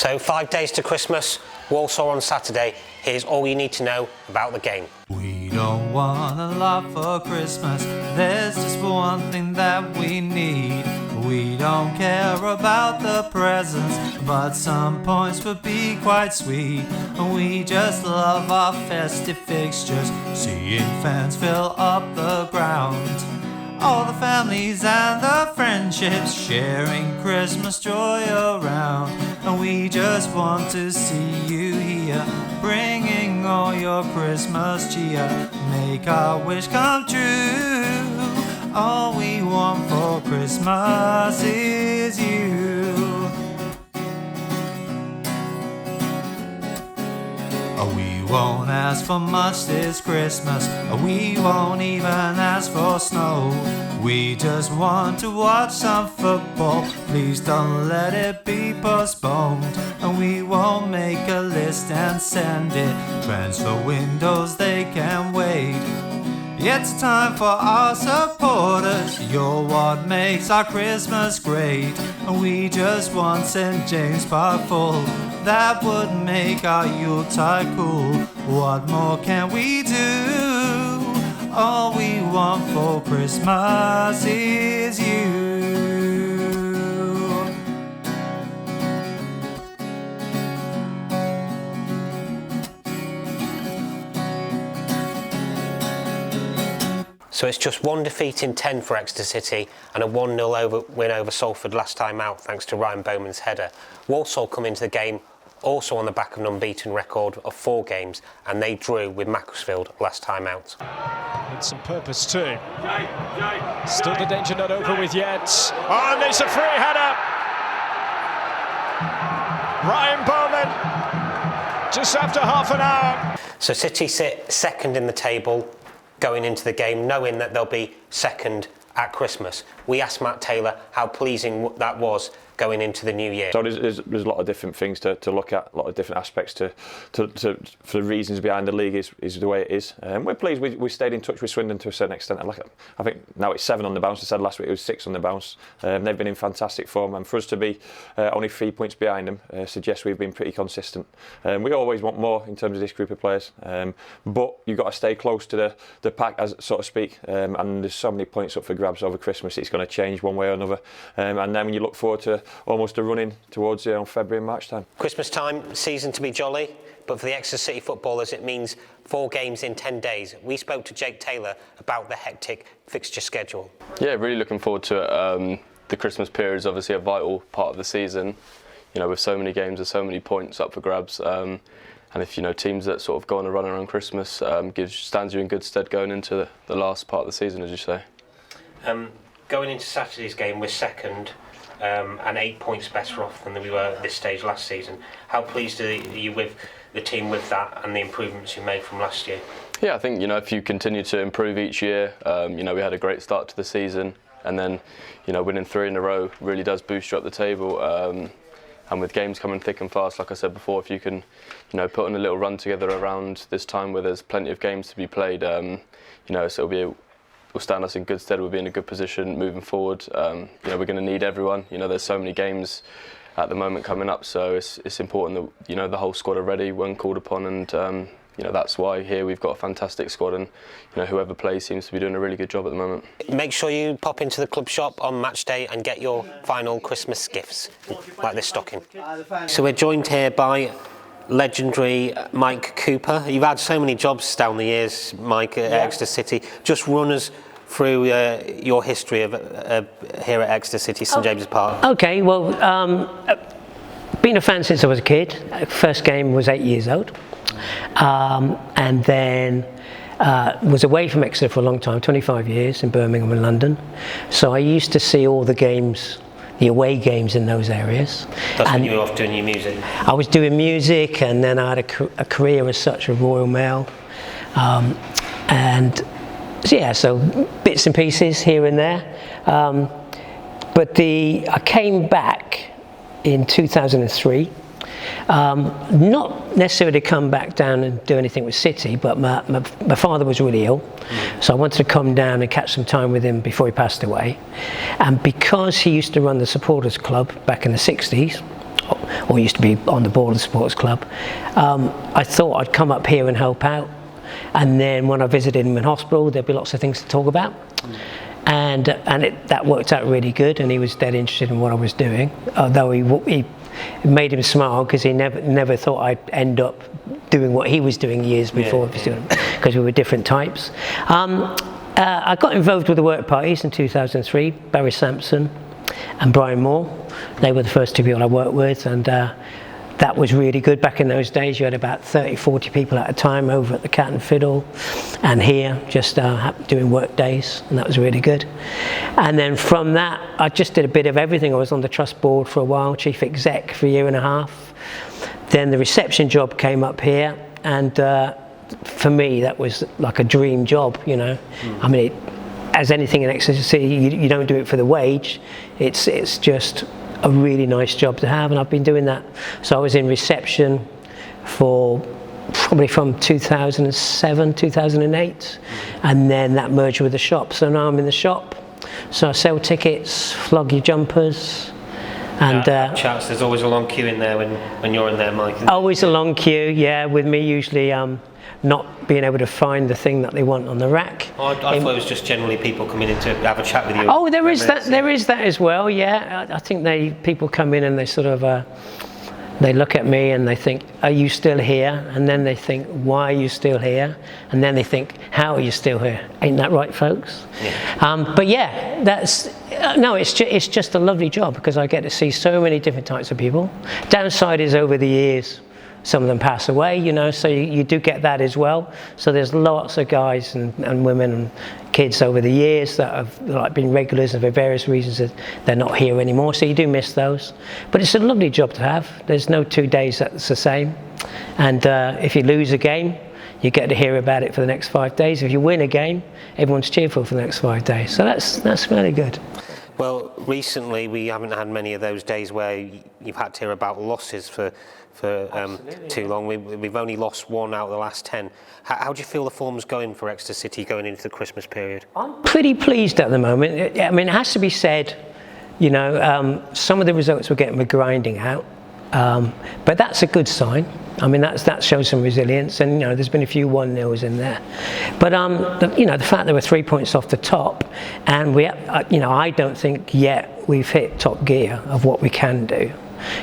So 5 days to Christmas, Walsall on Saturday. Here's all you need to know about the game. We don't want a lot for Christmas, there's just one thing that we need. We don't care about the presents, but some points would be quite sweet. We just love our festive fixtures, seeing fans fill up the ground. All the families and the friendships sharing Christmas joy around. And we just want to see you here, bringing all your Christmas cheer. Make our wish come true. All we want for Christmas is you. We won't ask for much this Christmas, we won't even ask for snow. We just want to watch some football, please don't let it be postponed. And we won't make a list and send it, transfer windows they can wait. It's time for our supporters, you're what makes our Christmas great. And we just want St. James Park full, that would make our Yuletide cool. What more can we do? All we want for Christmas is you. So it's just one defeat in 10 for Exeter City and a 1-0 win over Salford last time out thanks to Ryan Bowman's header. Walsall come into the game also on the back of an unbeaten record of 4 games, and they drew with Macclesfield last time out. With some purpose too. Still the danger not over with yet. Oh, and it's a free header. Ryan Bowman, just after half an hour. So City sit second in the table going into the game, knowing that they'll be second at Christmas. We asked Matt Taylor how pleasing that was going into the new year. So there's a lot of different things to look at, a lot of different aspects for the reasons behind the league is the way it is. We're pleased we stayed in touch with Swindon to a certain extent. I think now it's 7 on the bounce. I said last week it was 6 on the bounce. They've been in fantastic form, and for us to be only 3 points behind them suggests we've been pretty consistent. We always want more in terms of this group of players, but you've got to stay close to the pack, as so to speak. And there's so many points up for grabs over Christmas. It's going to change one way or another. And then when you look forward to almost a run-in towards February and March time. Christmas time, season to be jolly, but for the Exeter City footballers it means 4 games in 10 days. We spoke to Jake Taylor about the hectic fixture schedule. Yeah, really looking forward to it. The Christmas period is obviously a vital part of the season, with so many games and so many points up for grabs. And if teams that sort of go on a run around Christmas stands you in good stead going into the last part of the season, as you say. Going into Saturday's game, we're second. And 8 points better off than we were at this stage last season. How pleased are you with the team with that and the improvements you made from last year? Yeah, I think if you continue to improve each year, we had a great start to the season, and then winning 3 in a row really does boost you up the table. And with games coming thick and fast, like I said before, if you can put on a little run together around this time where there's plenty of games to be played, so will stand us in good stead. We'll be in a good position moving forward. We're going to need everyone. There's so many games at the moment coming up, so it's important that the whole squad are ready when called upon, and that's why here we've got a fantastic squad, and whoever plays seems to be doing a really good job at the moment. Make sure you pop into the club shop on match day and get your final Christmas gifts, like this stocking. So we're joined here by legendary Mike Cooper. You've had so many jobs down the years, Mike, at Exeter City. Just run us through your history of here at Exeter City, St James's Park. Okay, well, been a fan since I was a kid. First game was 8 years old, and then was away from Exeter for a long time, 25 years in Birmingham and London. So I used to see all the games, the away games in those areas. That's when you were off doing your music? I was doing music, and then I had a career as such at Royal Mail. And yeah, so bits and pieces here and there. But I came back in 2003. Not necessarily to come back down and do anything with City, but my father was really ill, so I wanted to come down and catch some time with him before he passed away. And because he used to run the supporters club back in the 60s, or used to be on the board of the sports club. I thought I'd come up here and help out, and then when I visited him in hospital, there'd be lots of things to talk about. And that worked out really good, and he was dead interested in what I was doing, although he made him smile because he never thought I'd end up doing what he was doing years before, because we were different types. I got involved with the work parties in 2003, Barry Sampson and Brian Moore. They were the first two people I worked with, and that was really good. Back in those days, you had about 30, 40 people at a time over at the Cat and Fiddle and here, just doing work days, and that was really good. And then from that, I just did a bit of everything. I was on the trust board for a while, chief exec for a year and a half. Then the reception job came up here, and for me, that was like a dream job, you know. I mean, as anything in Exeter City, you don't do it for the wage. It's just a really nice job to have, and I've been doing that. So I was in reception for probably from 2007, 2008, and then that merged with the shop. So now I'm in the shop. So I sell tickets, flog your jumpers, and chats. There's always a long queue in there when you're in there, Mike. Always a long queue, yeah. With me usually not being able to find the thing that they want on the rack. I thought it was just generally people coming in to have a chat with you. Oh, there is that. There is that as well. Yeah, I think people come in and they sort of they look at me and they think, "Are you still here?" And then they think, "Why are you still here?" And then they think, "How are you still here?" Ain't that right, folks? Yeah. But yeah, that's no. It's just a lovely job because I get to see so many different types of people. Downside is over the years, some of them pass away, you know, so you do get that as well. So there's lots of guys and women and kids over the years that have like been regulars and for various reasons that they're not here anymore, so you do miss those. But it's a lovely job to have. There's no 2 days that's the same. And if you lose a game, you get to hear about it for the next 5 days. If you win a game, everyone's cheerful for the next 5 days. So that's really good. Well, recently we haven't had many of those days where you've had to hear about losses for too long. We've only lost 1 out of the last 10. How do you feel the form's going for Exeter City going into the Christmas period? I'm pretty pleased at the moment. I mean, it has to be said, you know, some of the results we're getting were grinding out, but that's a good sign. I mean, that shows some resilience, and you know, there's been a few 1-0s in there. But you know, the fact that we're 3 points off the top, and you know, I don't think yet we've hit top gear of what we can do.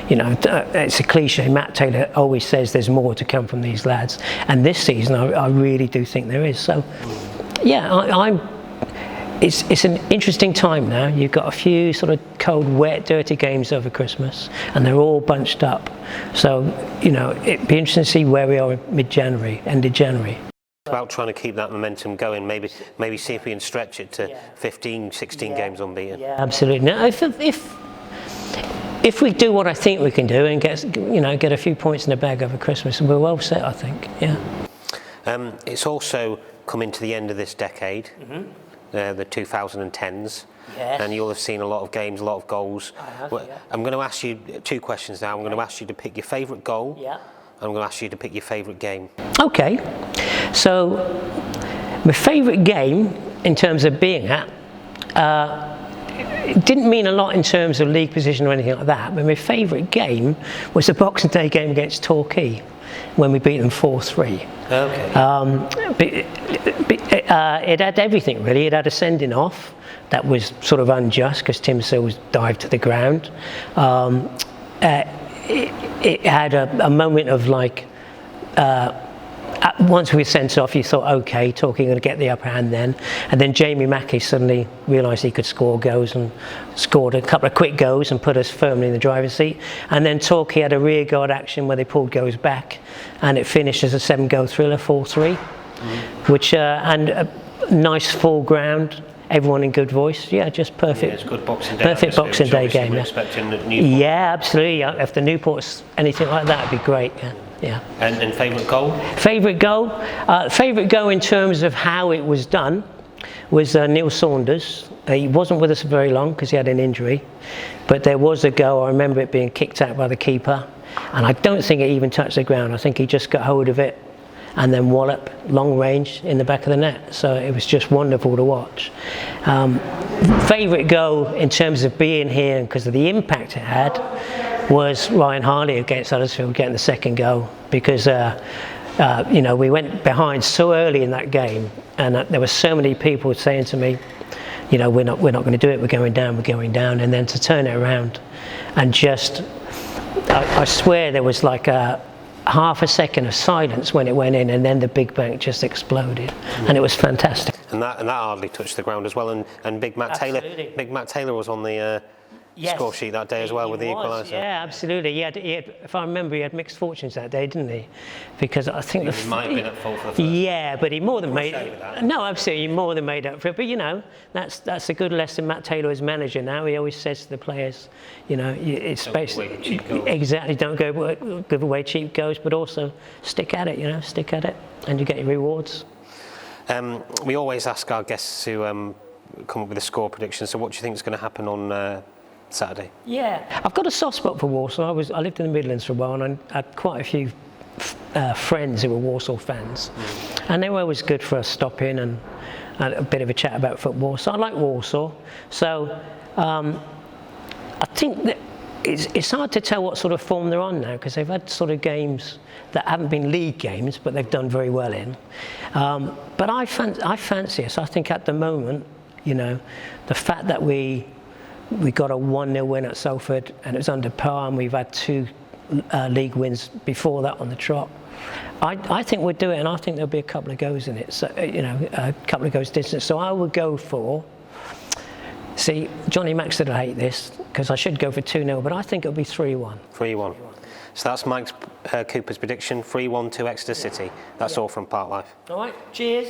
You know, it's a cliche. Matt Taylor always says there's more to come from these lads, and this season I really do think there is. So, yeah, it's an interesting time now. You've got a few sort of cold, wet, dirty games over Christmas, and they're all bunched up. So, you know, it'd be interesting to see where we are mid-January, end of January. About trying to keep that momentum going, maybe see if we can stretch it to 15, 16 games unbeaten. Yeah, absolutely. Now, if we do what I think we can do and get a few points in the bag over Christmas, we're well set, I think. Yeah. It's also coming to the end of this decade, the 2010s, Yes. and you'll have seen a lot of games, a lot of goals. I have, Well, yeah. I'm going to ask you 2 questions now. I'm going to ask you to pick your favourite goal. Yeah. I'm going to ask you to pick your favourite game. Okay. So, my favourite game in terms of being at. It didn't mean a lot in terms of league position or anything like that, but my favourite game was the Boxing Day game against Torquay when we beat them 4-3. Okay. It had everything really. It had a sending off that was sort of unjust because Tim Sills dived to the ground. It had a moment of like, once we were sent off, you thought, okay, Torquay going to get the upper hand then. And then Jamie Mackey suddenly realised he could score goals and scored a couple of quick goals and put us firmly in the driver's seat. And then Torquay had a rear guard action where they pulled goals back, and it finished as a 7-goal thriller, 4-3, which and a nice full ground. Everyone in good voice, yeah, just perfect. Yeah, it's good Boxing Day. Perfect Boxing Day game. We're Yeah. expecting the Newport. Yeah, absolutely. If the Newport's anything like that, it'd be great. Yeah. Yeah. And favourite goal? Favourite goal in terms of how it was done was Neil Saunders. He wasn't with us very long because he had an injury, but there was a goal. I remember it being kicked out by the keeper, and I don't think it even touched the ground. I think he just got hold of it and then wallop long range in the back of the net. So it was just wonderful to watch. Favourite goal in terms of being here and because of the impact it had was Ryan Harley against Huddersfield getting the second goal, because we went behind so early in that game, and there were so many people saying to me, we're not going to do it, we're going down, and then to turn it around and just, I swear there was like a half a second of silence when it went in, and then the big bank just exploded, and it was fantastic. And that hardly touched the ground as well. And Big Matt Taylor was on the score sheet that day as well with the equaliser. Yeah, absolutely. He had, if I remember, he had mixed fortunes that day, didn't he? Because I think he might have been at fault for the first. Yeah, but he more than made. No, absolutely, he more than made up for it. But that's a good lesson. Matt Taylor is manager now. He always says to the players, it's basically exactly, don't give away cheap goals, but also stick at it. Stick at it, and you get your rewards. We always ask our guests to come up with a score prediction. So what do you think is going to happen on Saturday? Yeah, I've got a soft spot for Walsall. I lived in the Midlands for a while, and I had quite a few friends who were Walsall fans, and they were always good for us to stop in and had a bit of a chat about football. So I like Walsall. So I think that it's hard to tell what sort of form they're on now, because they've had sort of games that haven't been league games, but they've done very well in. But I fancy us. I think at the moment, the fact that we got a 1-0 win at Salford, and it was under par, and we've had 2 league wins before that on the trot. I think we'll do it, and I think there'll be a couple of goals in it. So a couple of goals distance. So I would go for. See, Johnny Maxted will hate this because I should go for 2-0, but I think it'll be 3-1. 3-1. So that's Mike Cooper's prediction: 3-1 to Exeter City. That's all from Park Life. All right. Cheers.